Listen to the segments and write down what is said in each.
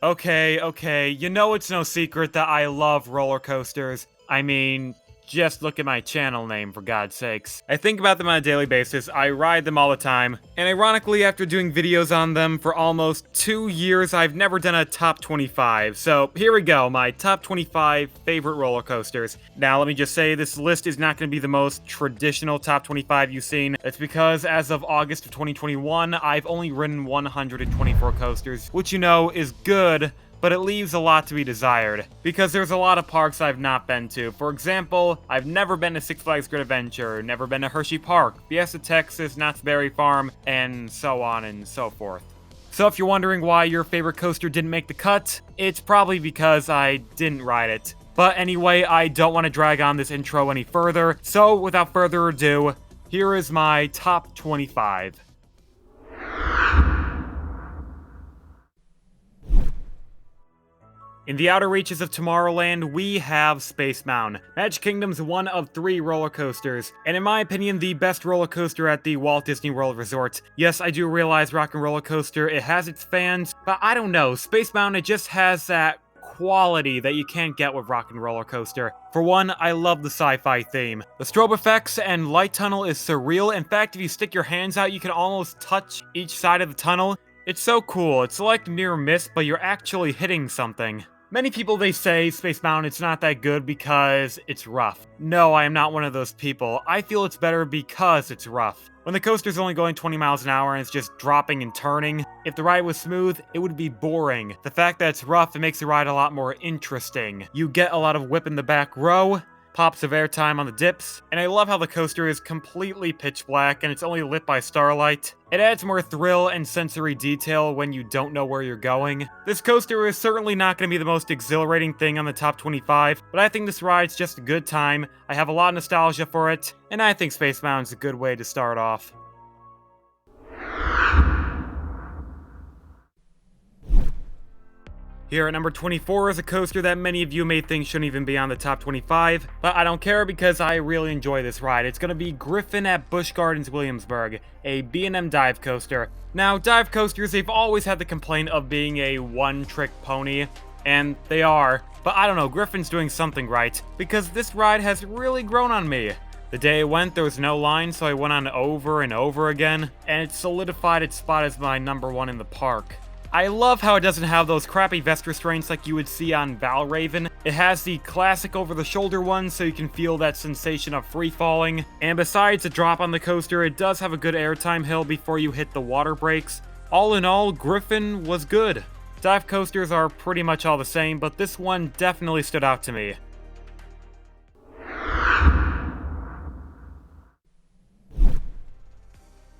Okay, you know it's no secret that I love roller coasters. I mean, just look at my channel name, for God's sakes. I think about them on a daily basis, I ride them all the time, and ironically, after doing videos on them for almost 2 years, I've never done a top 25. So here we go, my top 25 favorite roller coasters. Now, let me just say, this list is not going to be the most traditional top 25 you've seen. It's because as of August of 2021, I've only ridden 124 coasters, which you know is good, but it leaves a lot to be desired, because there's a lot of parks I've not been to. For example, I've never been to Six Flags Great Adventure, never been to Hershey Park, Fiesta Texas, Knott's Berry Farm, and so on and so forth. So if you're wondering why your favorite coaster didn't make the cut, it's probably because I didn't ride it. But anyway, I don't want to drag on this intro any further, so without further ado, here is my top 25. In the outer reaches of Tomorrowland, we have Space Mountain, Magic Kingdom's one of 3 roller coasters, and in my opinion, the best roller coaster at the Walt Disney World Resort. Yes, I do realize Rock and Roller Coaster, it has its fans, but I don't know, Space Mountain, it just has that quality that you can't get with Rock and Roller Coaster. For one, I love the sci-fi theme. The strobe effects and light tunnel is surreal. In fact, if you stick your hands out, you can almost touch each side of the tunnel. It's so cool. It's like near miss, but you're actually hitting something. Many people, they say Space Mountain, it's not that good because it's rough. No, I am not one of those people. I feel it's better because it's rough. When the coaster's only going 20 miles an hour and it's just dropping and turning, if the ride was smooth, it would be boring. The fact that it's rough, it makes the ride a lot more interesting. You get a lot of whip in the back row, pops of airtime on the dips, and I love how the coaster is completely pitch black and it's only lit by starlight. It adds more thrill and sensory detail when you don't know where you're going. This coaster is certainly not going to be the most exhilarating thing on the top 25, but I think this ride's just a good time. I have a lot of nostalgia for it, and I think Space Mountain's a good way to start off. Here at number 24 is a coaster that many of you may think shouldn't even be on the top 25, but I don't care because I really enjoy this ride. It's going to be Griffon at Busch Gardens Williamsburg, a B&M dive coaster. Now, dive coasters, they've always had the complaint of being a one-trick pony, and they are, but I don't know, Griffin's doing something right, because this ride has really grown on me. The day I went, there was no line, so I went on over and over again, and it solidified its spot as my number 1 in the park. I love how it doesn't have those crappy vest restraints like you would see on Valraven. It has the classic over-the-shoulder ones so you can feel that sensation of free-falling. And besides the drop on the coaster, it does have a good airtime hill before you hit the water brakes. All in all, Griffon was good. Dive coasters are pretty much all the same, but this one definitely stood out to me.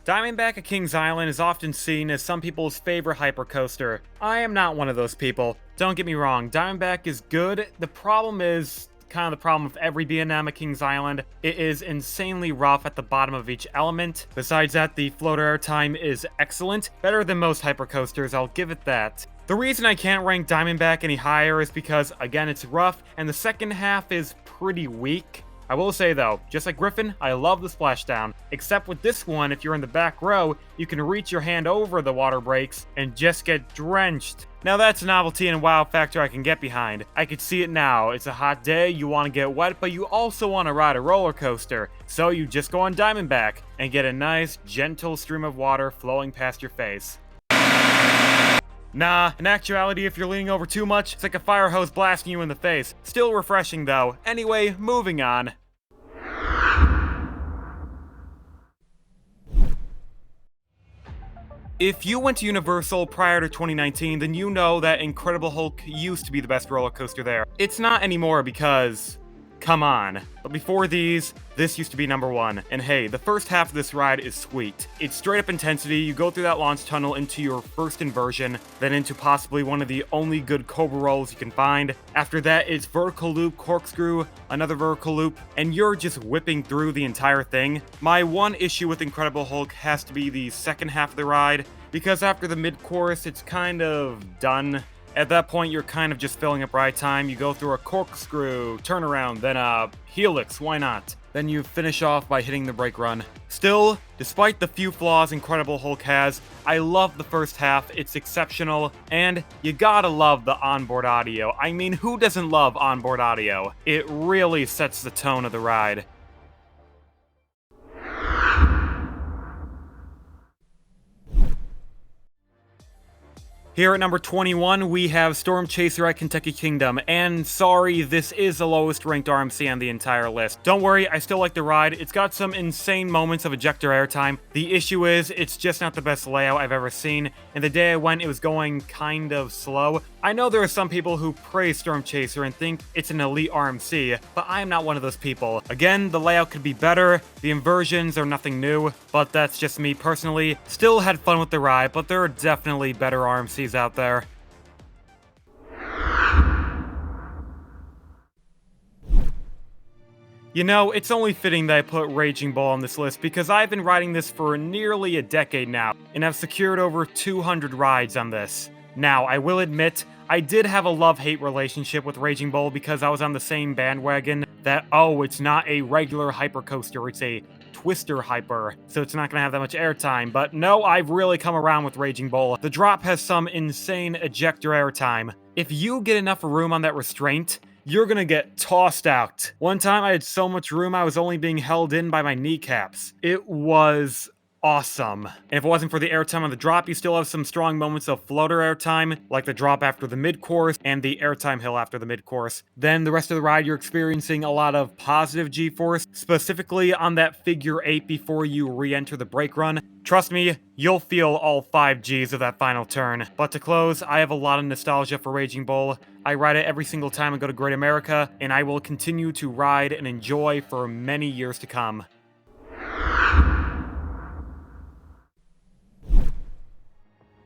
Diamondback at Kings Island is often seen as some people's favorite hypercoaster. I am not one of those people. Don't get me wrong, Diamondback is good. The problem is kind of the problem with every B&M at Kings Island. It is insanely rough at the bottom of each element. Besides that, the floater airtime is excellent. Better than most hypercoasters, I'll give it that. The reason I can't rank Diamondback any higher is because, again, it's rough, and the second half is pretty weak. I will say though, just like Griffon, I love the splashdown. Except with this one, if you're in the back row, you can reach your hand over the water brakes and just get drenched. Now that's a novelty and wow factor I can get behind. I can see it now. It's a hot day, you want to get wet, but you also want to ride a roller coaster. So you just go on Diamondback and get a nice, gentle stream of water flowing past your face. Nah, in actuality, if you're leaning over too much, it's like a fire hose blasting you in the face. Still refreshing though. Anyway, moving on. If you went to Universal prior to 2019, then you know that Incredible Hulk used to be the best roller coaster there. It's not anymore because, come on. But before these, this used to be number 1. And hey, the first half of this ride is sweet. It's straight up intensity. You go through that launch tunnel into your first inversion, then into possibly one of the only good Cobra rolls you can find. After that, it's vertical loop, corkscrew, another vertical loop, and you're just whipping through the entire thing. My one issue with Incredible Hulk has to be the second half of the ride, because after the mid-course, it's kind of done. At that point, you're kind of just filling up ride time. You go through a corkscrew, turnaround, then a helix, why not? Then you finish off by hitting the brake run. Still, despite the few flaws Incredible Hulk has, I love the first half, it's exceptional, and you gotta love the onboard audio. I mean, who doesn't love onboard audio? It really sets the tone of the ride. Here at number 21, we have Storm Chaser at Kentucky Kingdom, and sorry, this is the lowest ranked RMC on the entire list. Don't worry, I still like the ride. It's got some insane moments of ejector airtime. The issue is, it's just not the best layout I've ever seen, and the day I went, it was going kind of slow. I know there are some people who praise Storm Chaser and think it's an elite RMC, but I am not one of those people. Again, the layout could be better, the inversions are nothing new, but that's just me personally. Still had fun with the ride, but there are definitely better RMCs out there. You know, it's only fitting that I put Raging Bull on this list because I've been riding this for nearly a decade now, and have secured over 200 rides on this. Now, I will admit, I did have a love-hate relationship with Raging Bull because I was on the same bandwagon that, oh, it's not a regular hypercoaster, it's a Twister Hyper, so it's not gonna have that much airtime, but no, I've really come around with Raging Bull. The drop has some insane ejector airtime. If you get enough room on that restraint, you're gonna get tossed out. One time I had so much room I was only being held in by my kneecaps. It was awesome. And if it wasn't for the airtime on the drop, you still have some strong moments of floater airtime, like the drop after the mid-course and the airtime hill after the mid-course. Then the rest of the ride, you're experiencing a lot of positive G-force, specifically on that figure 8 before you re-enter the brake run. Trust me, you'll feel all 5 Gs of that final turn. But to close, I have a lot of nostalgia for Raging Bull. I ride it every single time I go to Great America, and I will continue to ride and enjoy for many years to come.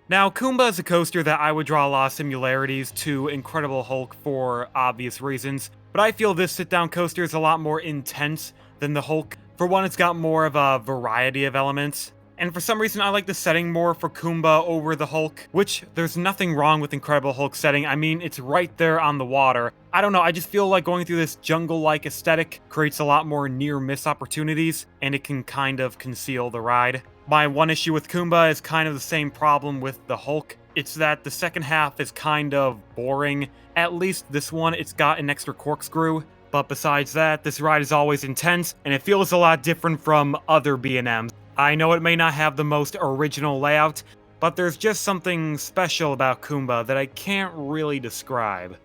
Now, Kumba is a coaster that I would draw a lot of similarities to Incredible Hulk for obvious reasons, but I feel this sit-down coaster is a lot more intense than the Hulk. For one, it's got more of a variety of elements, and for some reason I like the setting more for Kumba over the Hulk, which there's nothing wrong with Incredible Hulk setting. I mean, it's right there on the water. I don't know, I just feel like going through this jungle-like aesthetic creates a lot more near-miss opportunities, and it can kind of conceal the ride. My one issue with Kumba is kind of the same problem with the Hulk. It's that the second half is kind of boring. At least this one, it's got an extra corkscrew. But besides that, this ride is always intense, and it feels a lot different from other B&Ms. I know it may not have the most original layout, but there's just something special about Kumba that I can't really describe.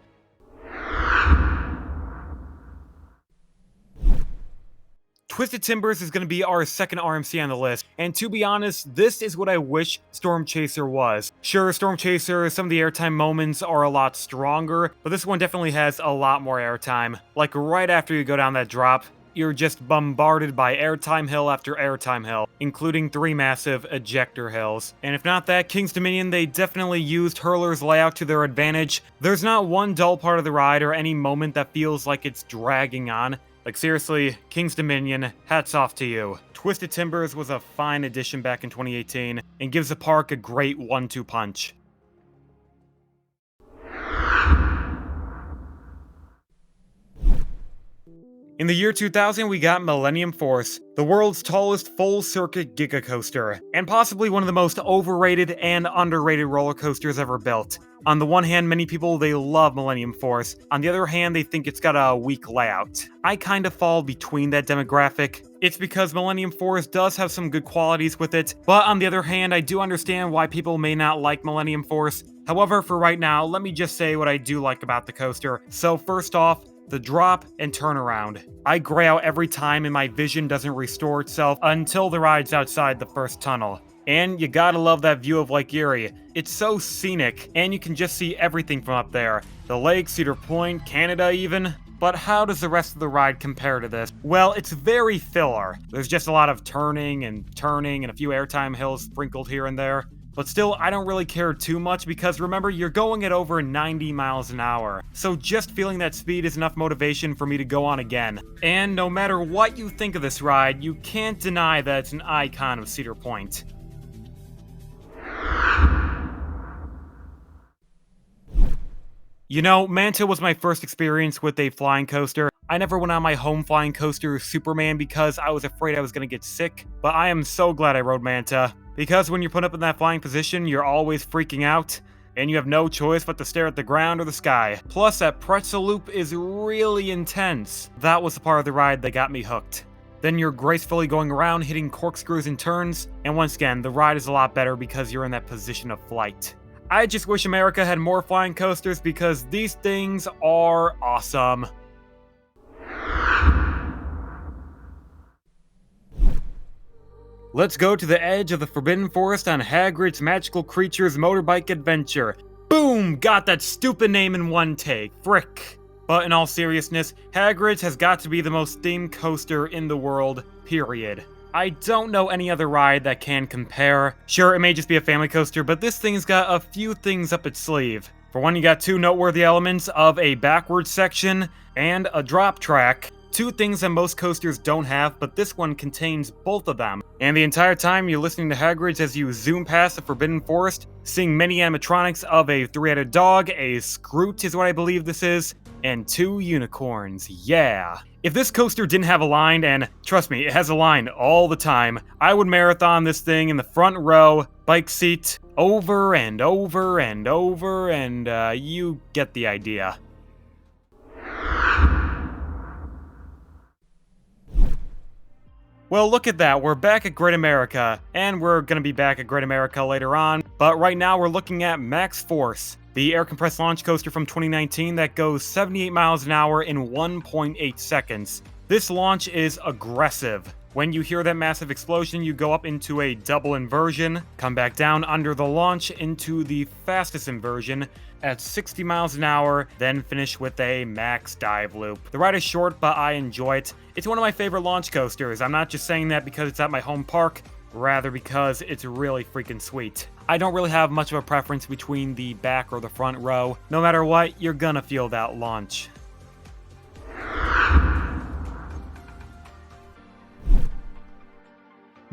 Twisted Timbers is going to be our second RMC on the list, and to be honest, this is what I wish Storm Chaser was. Sure, Storm Chaser, some of the airtime moments are a lot stronger, but this one definitely has a lot more airtime. Like right after you go down that drop, you're just bombarded by airtime hill after airtime hill, including 3 massive ejector hills. And if not that, King's Dominion, they definitely used Hurler's layout to their advantage. There's not one dull part of the ride or any moment that feels like it's dragging on. Like seriously, King's Dominion, hats off to you. Twisted Timbers was a fine addition back in 2018, and gives the park a great 1-2 punch. In the year 2000, we got Millennium Force, the world's tallest full-circuit giga coaster, and possibly one of the most overrated and underrated roller coasters ever built. On the one hand, many people, they love Millennium Force. On the other hand, they think it's got a weak layout. I kind of fall between that demographic. It's because Millennium Force does have some good qualities with it, but on the other hand, I do understand why people may not like Millennium Force. However, for right now, let me just say what I do like about the coaster. So first off, the drop and turnaround. I gray out every time and my vision doesn't restore itself until the ride's outside the first tunnel. And you gotta love that view of Lake Erie. It's so scenic, and you can just see everything from up there. The lake, Cedar Point, Canada even. But how does the rest of the ride compare to this? Well, it's very filler. There's just a lot of turning and a few airtime hills sprinkled here and there. But still, I don't really care too much because remember, you're going at over 90 miles an hour. So just feeling that speed is enough motivation for me to go on again. And no matter what you think of this ride, you can't deny that it's an icon of Cedar Point. You know, Manta was my first experience with a flying coaster. I never went on my home flying coaster, Superman, because I was afraid I was gonna get sick, but I am so glad I rode Manta. Because when you're put up in that flying position, you're always freaking out, and you have no choice but to stare at the ground or the sky. Plus, that pretzel loop is really intense. That was the part of the ride that got me hooked. Then you're gracefully going around, hitting corkscrews and turns, and once again, the ride is a lot better because you're in that position of flight. I just wish America had more flying coasters because these things are awesome. Let's go to the edge of the Forbidden Forest on Hagrid's Magical Creatures Motorbike Adventure. Boom! Got that stupid name in one take. Frick. But in all seriousness, Hagrid's has got to be the most themed coaster in the world, period. I don't know any other ride that can compare. Sure, it may just be a family coaster, but this thing's got a few things up its sleeve. For one, you got two noteworthy elements of a backwards section and a drop track. Two things that most coasters don't have, but this one contains both of them. And the entire time you're listening to Hagrid's as you zoom past the Forbidden Forest, seeing many animatronics of a three-headed dog, a Scroot is what I believe this is, and two unicorns, yeah. If this coaster didn't have a line, and trust me, it has a line all the time, I would marathon this thing in the front row, bike seat, over and over and over, and you get the idea. Well, look at that, we're back at Great America, and we're gonna be back at Great America later on, but right now we're looking at Max Force, the air-compressed launch coaster from 2019 that goes 78 miles an hour in 1.8 seconds. This launch is aggressive. When you hear that massive explosion, you go up into a double inversion, come back down under the launch into the fastest inversion at 60 miles an hour, then finish with a max dive loop. The ride is short, but I enjoy it. It's one of my favorite launch coasters. I'm not just saying that because it's at my home park, rather because it's really freaking sweet. I don't really have much of a preference between the back or the front row. No matter what, you're gonna feel that launch.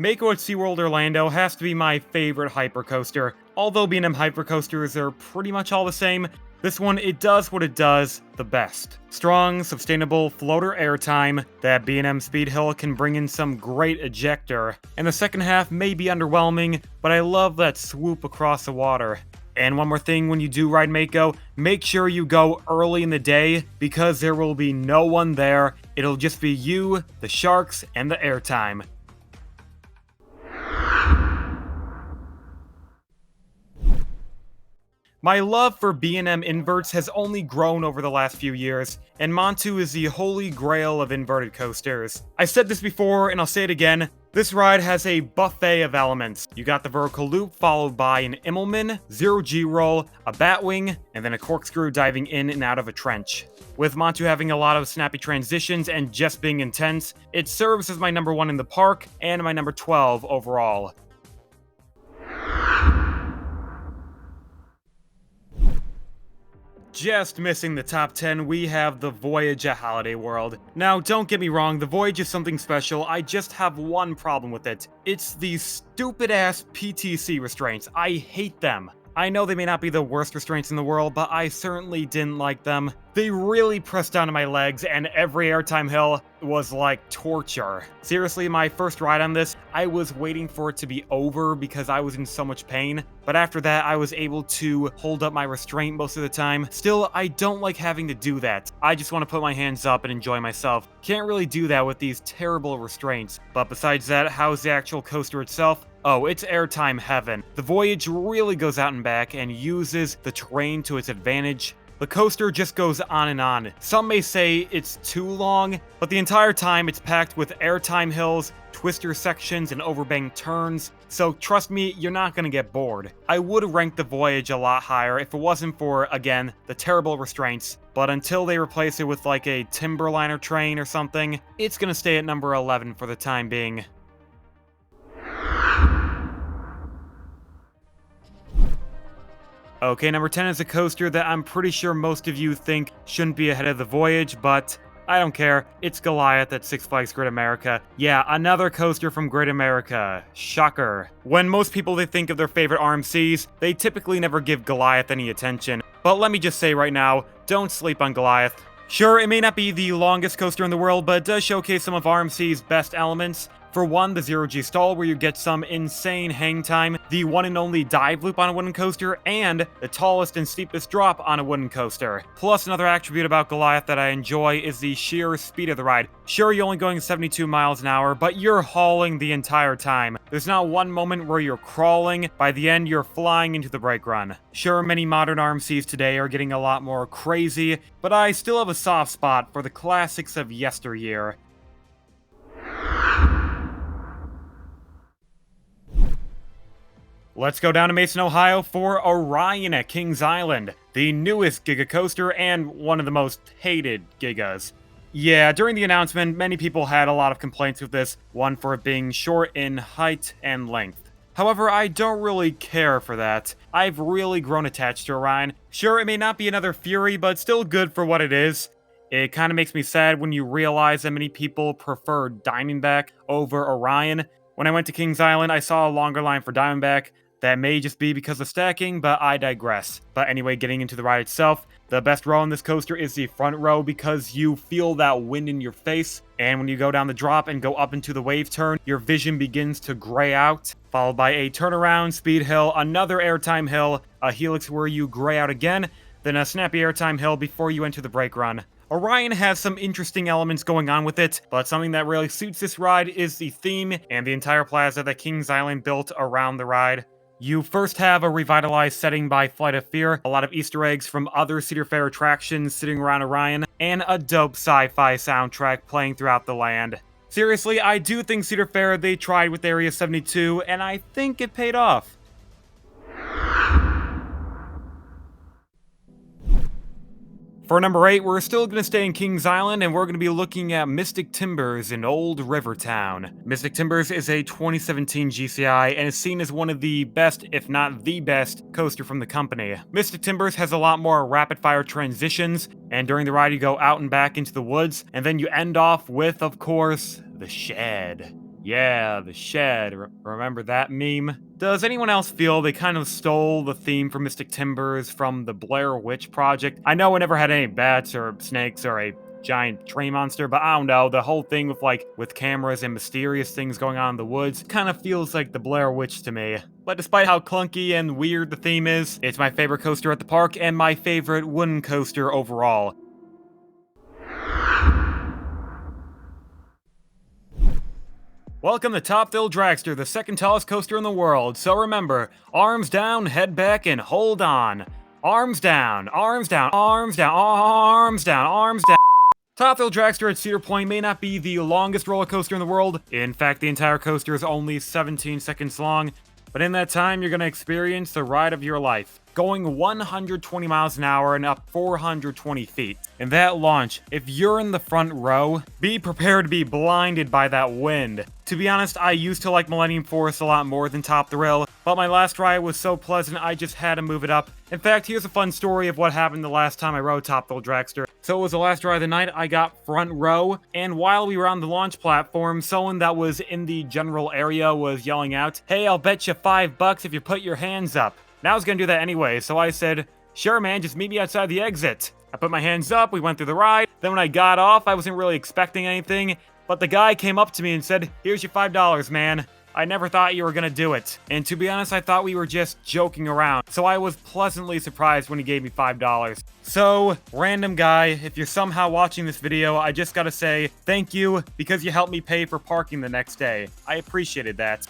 Mako at SeaWorld Orlando has to be my favorite hypercoaster. Although B&M hypercoasters are pretty much all the same, this one, it does what it does the best. Strong, sustainable floater airtime, that B&M Speed Hill can bring in some great ejector, and the second half may be underwhelming, but I love that swoop across the water. And one more thing, when you do ride Mako, make sure you go early in the day, because there will be no one there. It'll just be you, the sharks, and the airtime. My love for B&M inverts has only grown over the last few years, and Montu is the holy grail of inverted coasters. I said this before, and I'll say it again, this ride has a buffet of elements. You got the vertical loop, followed by an Immelman, zero-G roll, a batwing, and then a corkscrew diving in and out of a trench. With Montu having a lot of snappy transitions and just being intense, it serves as my number 1 in the park, and my number 12 overall. Just missing the top 10, we have the Voyage at Holiday World. Now, don't get me wrong, the Voyage is something special, I just have one problem with it. It's these stupid-ass PTC restraints. I hate them. I know they may not be the worst restraints in the world, but I certainly didn't like them. They really pressed down to my legs, and every airtime hill was like torture. Seriously, my first ride on this, I was waiting for it to be over because I was in so much pain, but after that, I was able to hold up my restraint most of the time. Still, I don't like having to do that. I just want to put my hands up and enjoy myself. Can't really do that with these terrible restraints. But besides that, how's the actual coaster itself? Oh, it's airtime heaven. The Voyage really goes out and back and uses the terrain to its advantage. The coaster just goes on and on. Some may say it's too long, but the entire time it's packed with airtime hills, twister sections, and overbanked turns, so trust me, you're not gonna get bored. I would rank the Voyage a lot higher if it wasn't for, again, the terrible restraints, but until they replace it with like a Timberliner train or something, it's gonna stay at number 11 for the time being. Okay, number 10 is a coaster that I'm pretty sure most of you think shouldn't be ahead of the Voyage, but I don't care. It's Goliath at Six Flags Great America. Yeah, another coaster from Great America. Shocker. When most people they think of their favorite RMCs, they typically never give Goliath any attention. but let me just say right now, don't sleep on Goliath. Sure, it may not be the longest coaster in the world, but it does showcase some of RMC's best elements. For one, the zero-G stall, where you get some insane hang time, the one and only dive loop on a wooden coaster, and the tallest and steepest drop on a wooden coaster. Plus, another attribute about Goliath that I enjoy is the sheer speed of the ride. Sure, you're only going 72 miles an hour, but you're hauling the entire time. There's not one moment where you're crawling. By the end, you're flying into the brake run. Sure, many modern RMCs today are getting a lot more crazy, but I still have a soft spot for the classics of yesteryear. Let's go down to Mason, Ohio for Orion at Kings Island, the newest Giga coaster and one of the most hated Gigas. Yeah, during the announcement, many people had a lot of complaints with this, one for it being short in height and length. However, I don't really care for that. I've really grown attached to Orion. Sure, it may not be another Fury, but still good for what it is. It kind of makes me sad when you realize that many people prefer Diamondback over Orion. When I went to Kings Island, I saw a longer line for Diamondback. That may just be because of stacking, but I digress. But anyway, getting into the ride itself, the best row on this coaster is the front row because you feel that wind in your face, and when you go down the drop and go up into the wave turn, your vision begins to gray out, followed by a turnaround, speed hill, another airtime hill, a helix where you gray out again, then a snappy airtime hill before you enter the brake run. Orion has some interesting elements going on with it, but something that really suits this ride is the theme and the entire plaza that Kings Island built around the ride. You first have a revitalized setting by Flight of Fear, a lot of Easter eggs from other Cedar Fair attractions sitting around Orion, and a dope sci-fi soundtrack playing throughout the land. Seriously, I do think Cedar Fair, they tried with Area 72, and I think it paid off. For number 8, we're still going to stay in Kings Island, and we're going to be looking at Mystic Timbers in Old Rivertown. Mystic Timbers is a 2017 GCI, and is seen as one of the best, if not the best, coaster from the company. Mystic Timbers has a lot more rapid-fire transitions, and during the ride you go out and back into the woods, and then you end off with, of course, the shed. Yeah, the shed. Remember that meme? Does anyone else feel they kind of stole the theme for Mystic Timbers from the Blair Witch Project? I know it never had any bats or snakes or a giant tree monster, but I don't know, the whole thing with cameras and mysterious things going on in the woods kind of feels like the Blair Witch to me. But despite how clunky and weird the theme is, it's my favorite coaster at the park and my favorite wooden coaster overall. Welcome to Top Thrill Dragster, the second tallest coaster in the world. So remember, arms down, head back, and hold on. Arms down, arms down, arms down, arms down, arms down. Top Thrill Dragster at Cedar Point may not be the longest roller coaster in the world. In fact, the entire coaster is only 17 seconds long. But in that time, you're going to experience the ride of your life, going 120 miles an hour and up 420 feet. In that launch, if you're in the front row, be prepared to be blinded by that wind. To be honest, I used to like Millennium Force a lot more than Top Thrill, but my last ride was so pleasant I just had to move it up. In fact, here's a fun story of what happened the last time I rode Top Thrill Dragster. So it was the last ride of the night, I got front row, and while we were on the launch platform, someone that was in the general area was yelling out, "Hey, I'll bet you $5 if you put your hands up." Now I was gonna do that anyway, so I said, "Sure man, just meet me outside the exit." I put my hands up, we went through the ride, then when I got off, I wasn't really expecting anything, but the guy came up to me and said, "Here's your $5, man. I never thought you were gonna do it." And to be honest, I thought we were just joking around, so I was pleasantly surprised when he gave me $5. So, random guy, if you're somehow watching this video, I just gotta say, thank you, because you helped me pay for parking the next day. I appreciated that.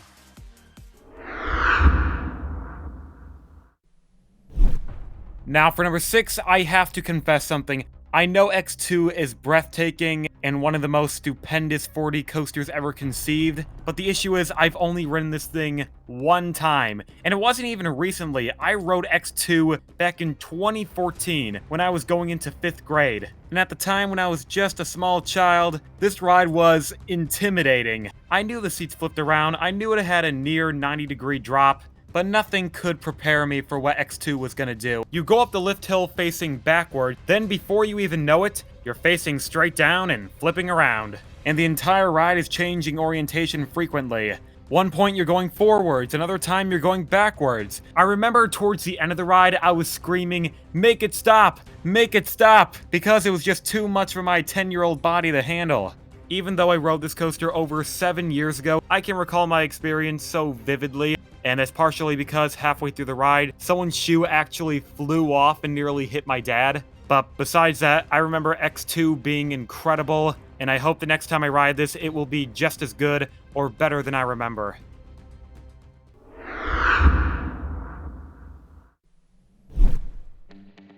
Now for number 6, I have to confess something. I know X2 is breathtaking and one of the most stupendous 4D coasters ever conceived, but the issue is I've only ridden this thing one time, and it wasn't even recently. I rode X2 back in 2014 when I was going into 5th grade, and at the time when I was just a small child, this ride was intimidating. I knew the seats flipped around, I knew it had a near 90-degree drop, but nothing could prepare me for what X2 was gonna do. You go up the lift hill facing backward, then before you even know it, you're facing straight down and flipping around. And the entire ride is changing orientation frequently. One point you're going forwards, another time you're going backwards. I remember towards the end of the ride, I was screaming, "Make it stop! Make it stop!" because it was just too much for my 10-year-old body to handle. Even though I rode this coaster over 7 years ago, I can recall my experience so vividly, and that's partially because halfway through the ride, someone's shoe actually flew off and nearly hit my dad. But besides that, I remember X2 being incredible, and I hope the next time I ride this, it will be just as good or better than I remember.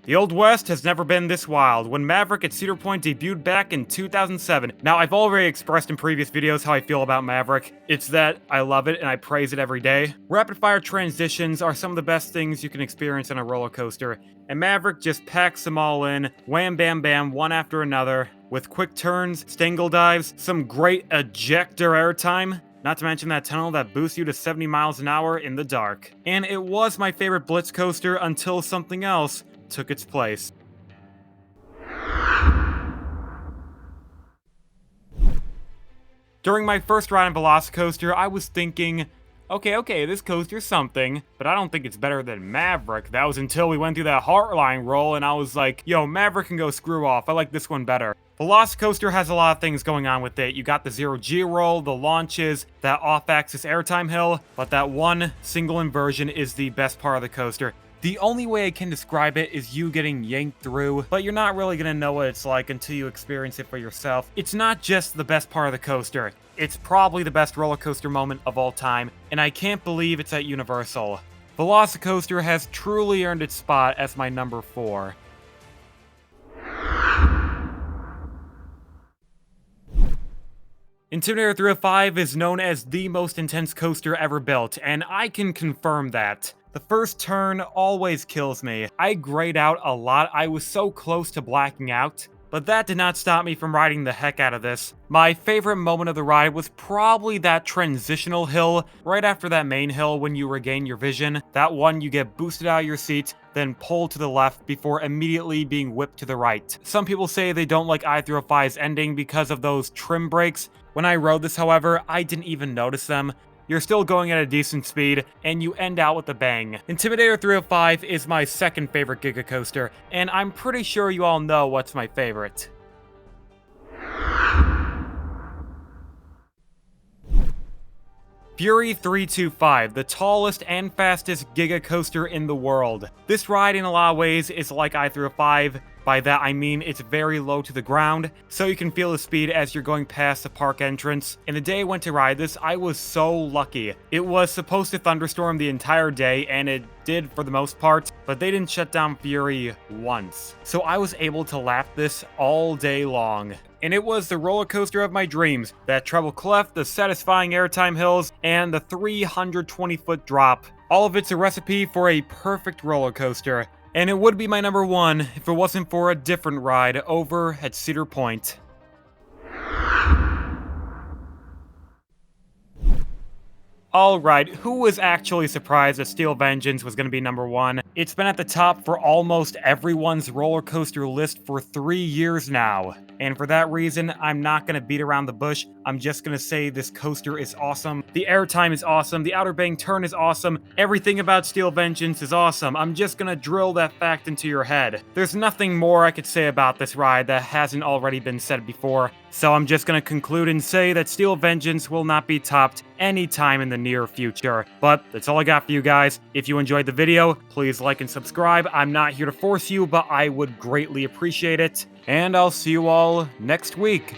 The Old West has never been this wild. When Maverick at Cedar Point debuted back in 2007. Now, I've already expressed in previous videos how I feel about Maverick. It's that I love it and I praise it every day. Rapid-fire transitions are some of the best things you can experience on a roller coaster, and Maverick just packs them all in, wham bam bam, one after another, with quick turns, stangle dives, some great ejector airtime, not to mention that tunnel that boosts you to 70 miles an hour in the dark. And it was my favorite Blitz coaster until something else took its place. During my first ride on Velocicoaster, I was thinking, okay, this coaster's something, but I don't think it's better than Maverick. That was until we went through that Heartline roll, and I was like, yo, Maverick can go screw off. I like this one better. Velocicoaster has a lot of things going on with it. You got the zero-G roll, the launches, that off-axis airtime hill, but that one single inversion is the best part of the coaster. The only way I can describe it is you getting yanked through, but you're not really gonna know what it's like until you experience it for yourself. It's not just the best part of the coaster, it's probably the best roller coaster moment of all time, and I can't believe it's at Universal. Velocicoaster has truly earned its spot as my number 4. Intimidator 305 is known as the most intense coaster ever built, and I can confirm that. The first turn always kills me. I grayed out a lot. I was so close to blacking out, but that did not stop me from riding the heck out of this. My favorite moment of the ride was probably that transitional hill right after that main hill when you regain your vision. That one you get boosted out of your seat, then pulled to the left before immediately being whipped to the right. Some people say they don't like i305's ending because of those trim brakes. When I rode this, however, I didn't even notice them. You're still going at a decent speed, and you end out with a bang. Intimidator 305 is my second favorite Giga Coaster, and I'm pretty sure you all know what's my favorite. Fury 325, the tallest and fastest Giga Coaster in the world. This ride in a lot of ways is like i305. By that I mean it's very low to the ground, so you can feel the speed as you're going past the park entrance. And the day I went to ride this, I was so lucky. It was supposed to thunderstorm the entire day, and it did for the most part, but they didn't shut down Fury once. So I was able to lap this all day long. And it was the roller coaster of my dreams. That treble clef, the satisfying airtime hills, and the 320-foot drop. All of it's a recipe for a perfect roller coaster. And it would be my number 1 if it wasn't for a different ride over at Cedar Point. Alright, who was actually surprised that Steel Vengeance was going to be number 1? It's been at the top for almost everyone's roller coaster list for 3 years now. And for that reason, I'm not going to beat around the bush. I'm just going to say this coaster is awesome. The airtime is awesome. The Outer Bank turn is awesome. Everything about Steel Vengeance is awesome. I'm just going to drill that fact into your head. There's nothing more I could say about this ride that hasn't already been said before. So I'm just going to conclude and say that Steel Vengeance will not be topped anytime in the near future. But that's all I got for you guys. If you enjoyed the video, please like and subscribe. I'm not here to force you, but I would greatly appreciate it. And I'll see you all next week.